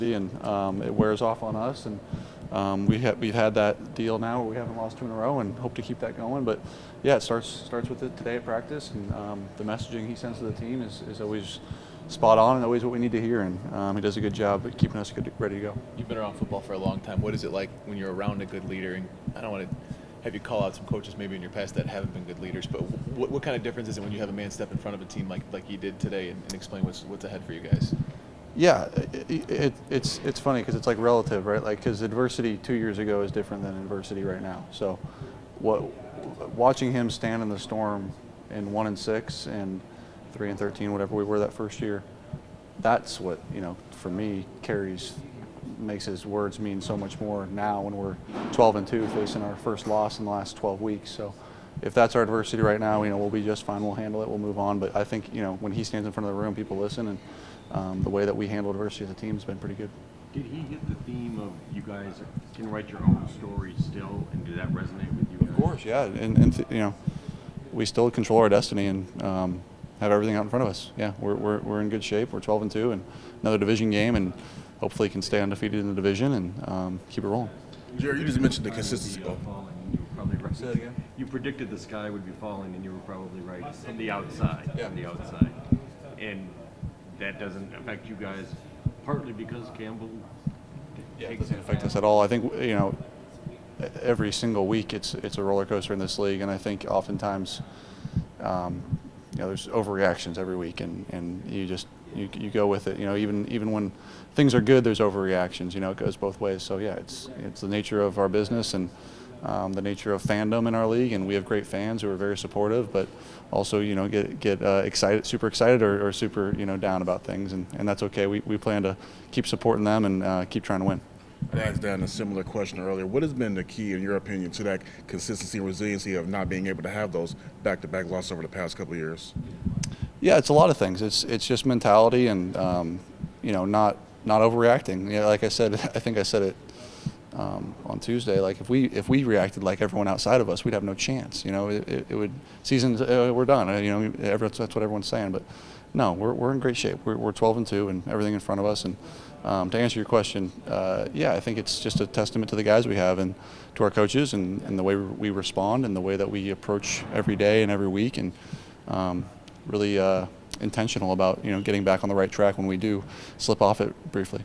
and it wears off on us. And we've had that deal now where we haven't lost 2 in a row, and hope to keep that going. But yeah, it starts with it today at practice, and the messaging he sends to the team is always spot on and always what we need to hear. And he does a good job at keeping us ready to go. You've been around football for a long time. What is it like when you're around a good leader? And I don't want to have you call out some coaches maybe in your past that haven't been good leaders, but what kind of difference is it when you have a man step in front of a team like he did today and explain what's ahead for you guys? Yeah, it's funny because it's like relative, right? Like, because adversity 2 years ago is different than adversity right now. So, watching him stand in the storm in 1-6 and 3-13, whatever we were that first year, that's what, for me makes his words mean so much more now when we're 12-2 facing our first loss in the last 12 weeks. So if that's our adversity right now, we'll be just fine. We'll handle it. We'll move on. But I think, when he stands in front of the room, people listen, and the way that we handle adversity as a team has been pretty good. Did he hit the theme of you guys can write your own story still, and did that resonate with you guys? Of course, yeah. And we still control our destiny and have everything out in front of us. Yeah, we're in good shape. We're 12-2 and another division game, and hopefully can stay undefeated in the division and keep it rolling. Jared, you just mentioned the consistency. Say that again? You predicted the sky would be falling, and you were probably right from the outside. Yeah. From the outside, and that doesn't affect you guys, partly because Campbell. It doesn't affect us at all. I think every single week it's a roller coaster in this league, and I think oftentimes there's overreactions every week, and you go with it. Even when things are good, there's overreactions. It goes both ways. So yeah, it's the nature of our business and the nature of fandom in our league, and we have great fans who are very supportive, but also get excited, super excited, or super down about things, and that's okay. We plan to keep supporting them and keep trying to win. I asked Dan a similar question earlier. What has been the key, in your opinion, to that consistency and resiliency of not being able to have those back-to-back losses over the past couple of years? Yeah, it's a lot of things. It's just mentality and not overreacting. Like I said, I think I said it on Tuesday. Like if we reacted like everyone outside of us, we'd have no chance. It would seasons we're done. That's what everyone's saying. But no, we're in great shape. We're 12-2 and everything in front of us. And to answer your question, I think it's just a testament to the guys we have and to our coaches and the way we respond and the way that we approach every day and every week, and really intentional about getting back on the right track when we do slip off it briefly.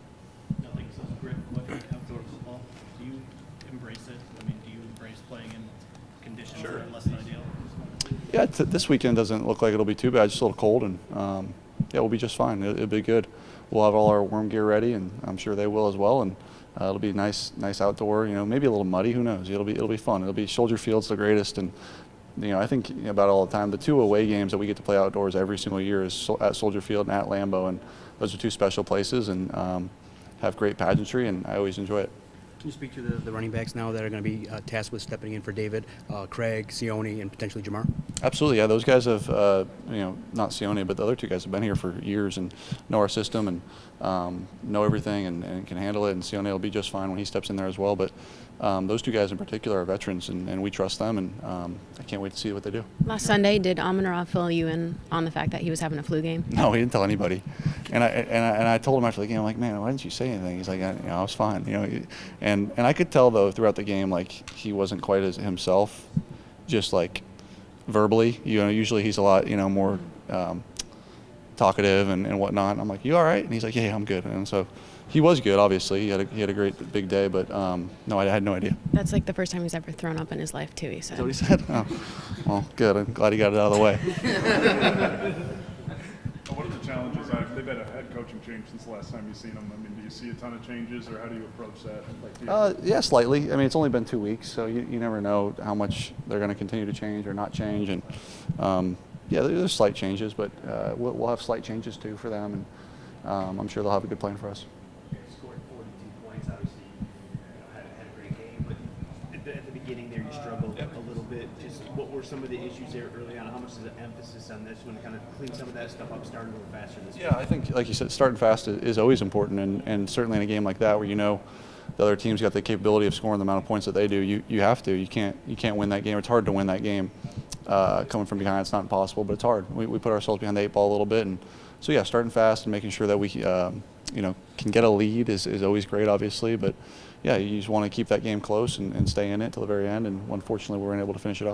Nothing says grit like outdoor football. Do you embrace it? I mean, do you embrace playing in conditions that are less than ideal? Yeah, this weekend doesn't look like it'll be too bad. Just a little cold, and we'll be just fine. It'll be good. We'll have all our worm gear ready, and I'm sure they will as well. And it'll be nice outdoor. Maybe a little muddy. Who knows? It'll be fun. It'll be Soldier Field's the greatest, and I think about it all the time. The 2 away games that we get to play outdoors every single year is at Soldier Field and at Lambeau, and those are 2 special places and have great pageantry, and I always enjoy it. Can you speak to the running backs now that are going to be tasked with stepping in for David, Craig, Sione, and potentially Jamar? Absolutely, yeah. Those guys have, not Sione, but the other 2 guys have been here for years and know our system and know everything and can handle it. And Sione will be just fine when he steps in there as well. But those 2 guys in particular are veterans, and we trust them, and I can't wait to see what they do. Last Sunday, did Amon-Ra fill you in on the fact that he was having a flu game? No, he didn't tell anybody. And I told him after the game, I'm like, man, why didn't you say anything? He's like, I was fine, And I could tell though throughout the game, like he wasn't quite as himself, just like verbally. Usually he's a lot, more talkative and whatnot. And I'm like, you all right? And he's like, yeah, I'm good. And so he was good, obviously. He had a great big day, but no, I had no idea. That's like the first time he's ever thrown up in his life too, he said. That's what he said? Oh, well, good. I'm glad he got it out of the way. What are the challenges? They've had a head coaching change since the last time you've seen them. I mean, do you see a ton of changes, or how do you approach that? Yeah, slightly. I mean, it's only been 2 weeks, so you never know how much they're going to continue to change or not change. And there's slight changes, but we'll have slight changes too for them, and I'm sure they'll have a good plan for us. You scored 42 points, obviously. Had a great game, but at the beginning there, you struggled a little bit. Just what were some of the issues there early on? How much is the emphasis on this one to kind of clean some of that stuff up, starting a little faster this Yeah, I think, like you said, starting fast is always important, and certainly in a game like that where the other team's got the capability of scoring the amount of points that they do, you have to. You can't win that game. It's hard to win that game coming from behind. It's not impossible, but it's hard. We put ourselves behind the 8 ball a little bit, and so yeah, starting fast and making sure that we can get a lead is always great, obviously. But yeah, you just want to keep that game close and stay in it till the very end. And unfortunately, we weren't able to finish it up.